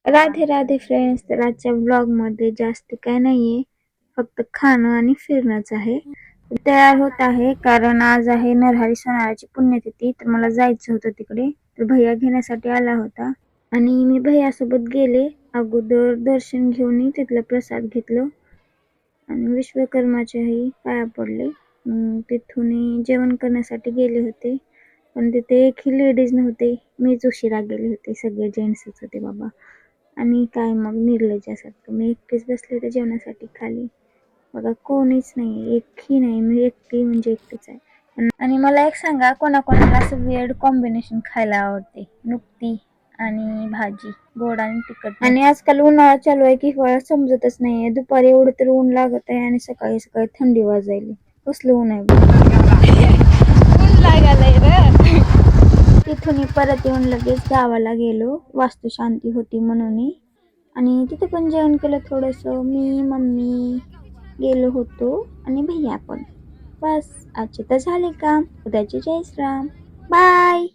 Radhe Radhe friends. तर आजच्या blog मध्ये जास्त काय नाहीये, फक्त खाणं आणि फिरणंच आहे. तयार होत आहे कारण आज आहे नरहरी सोनाराची पुण्यतिथी, तर मला जायचं होतं तिकडे. तर भैया घेण्यासाठी आला होता आणि मी भैयासोबत गेले. अगोदर दर्शन घेऊन तिथलं प्रसाद घेतलं आणि विश्वकर्माच्याही पाया पडले. तिथून जेवण करण्यासाठी गेले होते, पण तिथे एकही लेडीज नव्हते. मीच उशिरा गेले होते, सगळे जेंट्सच होते बाबा. आणि काय मग निर्लज्जासारखं मी एकटीच बसले होते जेवणासाठी खाली. बघा कोणीच नाही, एकही नाही. मी एकटी म्हणजे एकटीच आहे. आणि मला एक सांगा, कोणाकोणाला असं वेळ कॉम्बिनेशन खायला आवडते? नुकती आणि भाजी, गोड आणि तिखट. आणि आजकाल उन्हाळा चालू आहे की हिवाळा समजतच नाहीये. दुपारी एवढं तरी ऊन लागत आहे आणि सकाळी सकाळी थंडी वाजायली. कसलं ऊन आहे तिथून परत येऊन लगेच गावाला गेलो. वास्तुशांती होती म्हणून. आणि तिथे पण जेवण केलं थोडंसं. मी मम्मी गेलो होतो आणि भैया पण. बस आजचे तर झाले काम. उद्याचे जय श्राम. बाय.